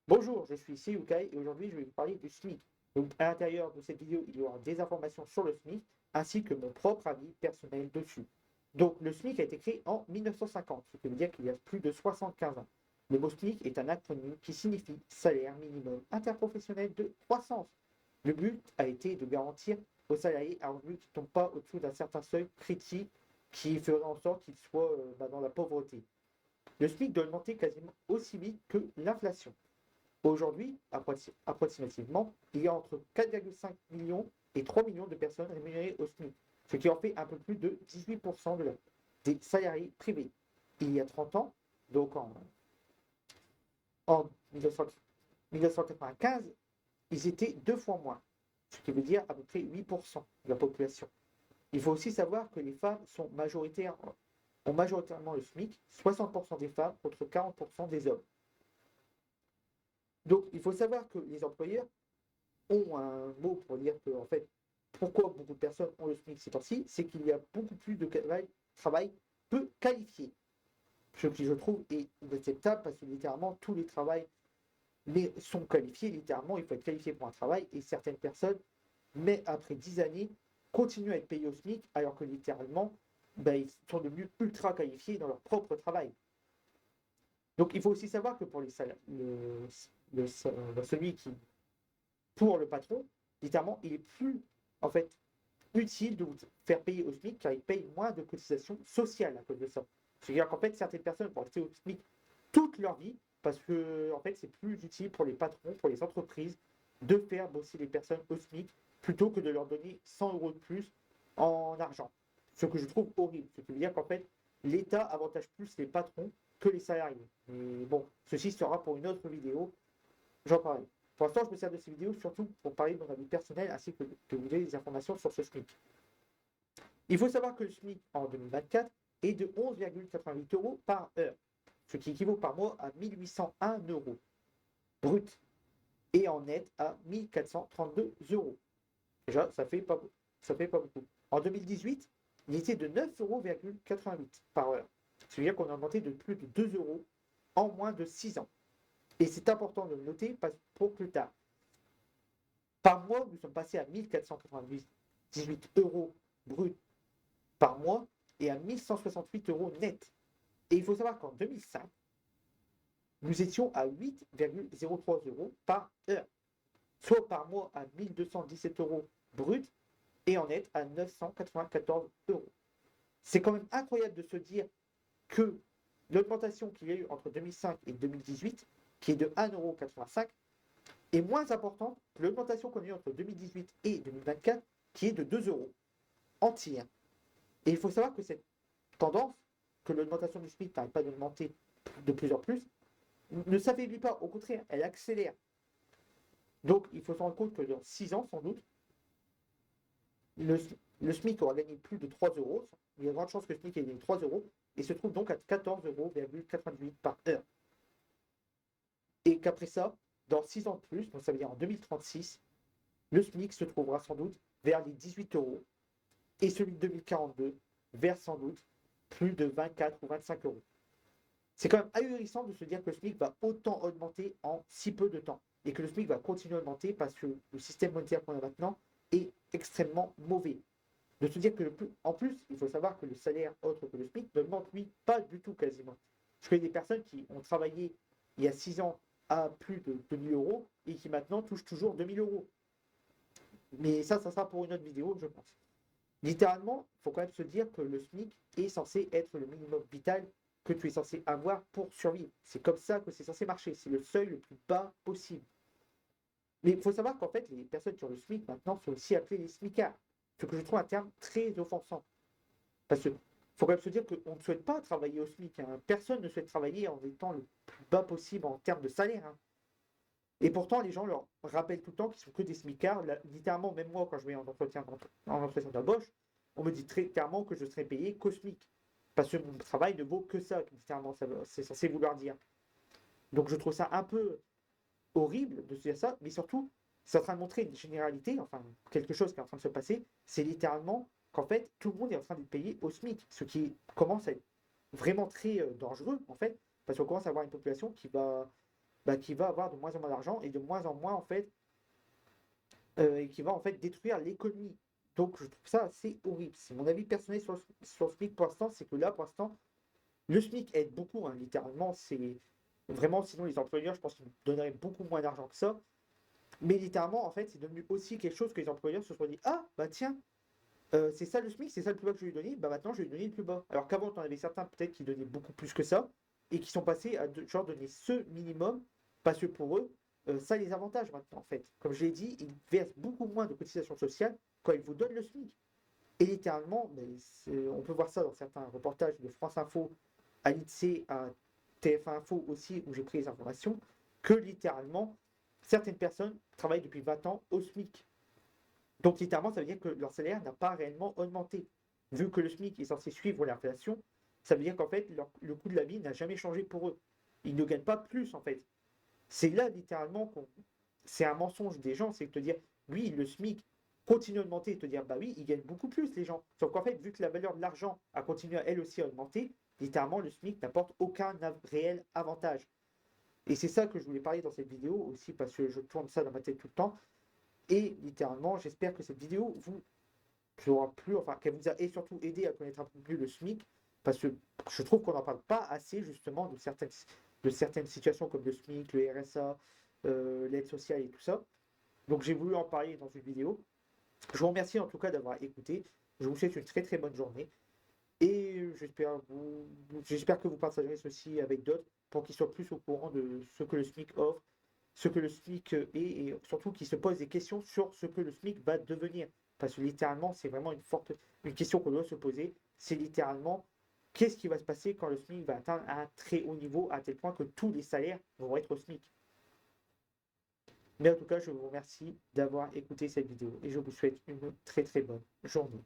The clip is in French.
Bonjour, je suis Seyukai et aujourd'hui je vais vous parler du SMIC. Donc, à l'intérieur de cette vidéo, il y aura des informations sur le SMIC ainsi que mon propre avis personnel dessus. Donc, le SMIC a été créé en 1950, ce qui veut dire qu'il y a plus de 75 ans. Le mot SMIC est un acronyme qui signifie salaire minimum interprofessionnel de croissance. Le but a été de garantir aux salariés un revenu qui ne tombe pas au-dessous d'un certain seuil critique qui ferait en sorte qu'ils soient dans la pauvreté. Le SMIC doit augmenter quasiment aussi vite que l'inflation. Aujourd'hui, approximativement, il y a entre 4,5 millions et 3 millions de personnes rémunérées au SMIC, ce qui en fait un peu plus de 18% des salariés privés. Il y a 30 ans, donc en 1995, ils étaient deux fois moins, ce qui veut dire à peu près 8% de la population. Il faut aussi savoir que les femmes ont majoritairement le SMIC, 60% des femmes contre 40% des hommes. Donc, il faut savoir que les employeurs ont un mot pour dire que, en fait, pourquoi beaucoup de personnes ont le SMIC ces temps-ci, c'est qu'il y a beaucoup plus de travail peu qualifié. Ce qui, je trouve, est inacceptable parce que littéralement, tous les travails sont qualifiés. Littéralement, il faut être qualifié pour un travail et certaines personnes, mais après 10 années, continuent à être payées au SMIC alors que littéralement, ben, ils sont devenus ultra qualifiés dans leur propre travail. Donc, il faut aussi savoir que pour les salaires, celui qui pour le patron, littéralement, il est plus en fait utile de vous faire payer au SMIC car il paye moins de cotisations sociales à cause de ça. C'est-à-dire qu'en fait, certaines personnes vont rester au SMIC toute leur vie parce que en fait, c'est plus utile pour les patrons, pour les entreprises de faire bosser les personnes au SMIC plutôt que de leur donner 100 euros de plus en argent. Ce que je trouve horrible. Ce qui veut dire qu'en fait, l'État avantage plus les patrons que les salariés. Mais bon, ceci sera pour une autre vidéo. J'en parlerai. Pour l'instant, je me sers de ces vidéos surtout pour parler de mon avis personnel ainsi que vous avez des informations sur ce SMIC. Il faut savoir que le SMIC en 2024 est de 11,88 euros par heure, ce qui équivaut par mois à 1801 euros brut et en net à 1432 euros. Déjà, ça fait pas beaucoup. En 2018, il était de 9,88 euros par heure. C'est-à-dire qu'on a augmenté de plus de 2 euros en moins de 6 ans. Et c'est important de le noter pour plus tard. Par mois, nous sommes passés à 1498 euros bruts par mois et à 1168 euros net. Et il faut savoir qu'en 2005, nous étions à 8,03 euros par heure, soit par mois à 1217 euros bruts et en net à 994 euros. C'est quand même incroyable de se dire que l'augmentation qu'il y a eu entre 2005 et 2018, qui est de 1,85 €, est moins importante que l'augmentation qu'on a eue entre 2018 et 2024, qui est de 2 euros entiers. Et il faut savoir que cette tendance, que l'augmentation du SMIC n'arrête pas d'augmenter de plus en plus, ne s'affaiblit pas, au contraire, elle accélère. Donc il faut se rendre compte que dans 6 ans, sans doute, le, le SMIC aura gagné plus de 3 euros. Il y a de grandes chances que le SMIC ait gagné 3 euros et se trouve donc à 14,98 € par heure. Et qu'après ça, dans 6 ans de plus, donc ça veut dire en 2036, le SMIC se trouvera sans doute vers les 18 euros et celui de 2042 vers sans doute plus de 24 ou 25 euros. C'est quand même ahurissant de se dire que le SMIC va autant augmenter en si peu de temps et que le SMIC va continuer à augmenter parce que le système monétaire qu'on a maintenant est extrêmement mauvais. De se dire que en plus, il faut savoir que le salaire autre que le SMIC n'augmente lui pas du tout quasiment. Je connais des personnes qui ont travaillé il y a 6 ans à plus de 2000 euros et qui maintenant touchent toujours 2000 euros. Mais ça sera pour une autre vidéo, je pense. Littéralement, il faut quand même se dire que le SMIC est censé être le minimum vital que tu es censé avoir pour survivre. C'est comme ça que c'est censé marcher. C'est le seuil le plus bas possible. Mais il faut savoir qu'en fait, les personnes qui ont le SMIC maintenant sont aussi appelées les SMICards. Ce que je trouve un terme très offensant. Parce qu'il faut quand même se dire qu'on ne souhaite pas travailler au SMIC. Hein. Personne ne souhaite travailler en étant le plus bas possible en termes de salaire. Hein. Et pourtant, les gens leur rappellent tout le temps qu'ils sont que des smicards. Littéralement, même moi, quand je vais en entretien d'embauche, on me dit très clairement que je serai payé qu'au SMIC. Parce que mon travail ne vaut que ça, littéralement, c'est censé vouloir dire. Donc je trouve ça un peu horrible de se dire ça, mais surtout, c'est en train de montrer une généralité, enfin, quelque chose qui est en train de se passer, c'est littéralement qu'en fait, tout le monde est en train d'être payé au SMIC, ce qui commence à être vraiment très dangereux, en fait, parce qu'on commence à avoir une population qui va bah, qui va avoir de moins en moins d'argent et de moins en moins, en fait, et qui va en fait détruire l'économie. Donc je trouve ça assez horrible. C'est mon avis personnel sur le SMIC pour l'instant, c'est que là, pour l'instant, le SMIC aide beaucoup, hein, littéralement, c'est vraiment, sinon les employeurs, je pense qu'ils donneraient beaucoup moins d'argent que ça. Mais littéralement, en fait, c'est devenu aussi quelque chose que les employeurs se sont dit, ah, bah tiens, c'est ça le SMIC, c'est ça le plus bas que je vais lui donner, bah maintenant je vais lui donner le plus bas. Alors qu'avant, tu en avais certains peut-être qui donnaient beaucoup plus que ça, et qui sont passés à genre donner ce minimum, parce que pour eux, ça les avantage maintenant en fait. Comme je l'ai dit, ils versent beaucoup moins de cotisations sociales quand ils vous donnent le SMIC. Et littéralement, on peut voir ça dans certains reportages de France Info, à l'INSEE, à TF1 Info aussi, où j'ai pris les informations, que littéralement, certaines personnes travaillent depuis 20 ans au SMIC. Donc littéralement, ça veut dire que leur salaire n'a pas réellement augmenté. Vu que le SMIC est censé suivre l'inflation, ça veut dire qu'en fait, le coût de la vie n'a jamais changé pour eux. Ils ne gagnent pas plus en fait. C'est là littéralement qu'on. C'est un mensonge des gens, c'est de te dire, oui, le SMIC continue à augmenter et te dire, bah oui, ils gagnent beaucoup plus les gens. Sauf qu'en fait, vu que la valeur de l'argent a continué elle aussi à augmenter, littéralement, le SMIC n'apporte aucun réel avantage. Et c'est ça que je voulais parler dans cette vidéo aussi, parce que je tourne ça dans ma tête tout le temps. Et littéralement, j'espère que cette vidéo vous aura plu, enfin, qu'elle vous a et surtout aidé à connaître un peu mieux le SMIC, parce que je trouve qu'on n'en parle pas assez justement de certaines situations comme le SMIC, le RSA, l'aide sociale et tout ça. Donc j'ai voulu en parler dans une vidéo. Je vous remercie en tout cas d'avoir écouté. Je vous souhaite une très très bonne journée. Et j'espère que vous partagerez ceci avec d'autres pour qu'ils soient plus au courant de ce que le SMIC offre, ce que le SMIC est, et surtout qu'ils se posent des questions sur ce que le SMIC va devenir. Parce que littéralement, c'est vraiment une question qu'on doit se poser. C'est littéralement qu'est-ce qui va se passer quand le SMIC va atteindre un très haut niveau à tel point que tous les salaires vont être au SMIC. Mais en tout cas, je vous remercie d'avoir écouté cette vidéo et je vous souhaite une très très bonne journée.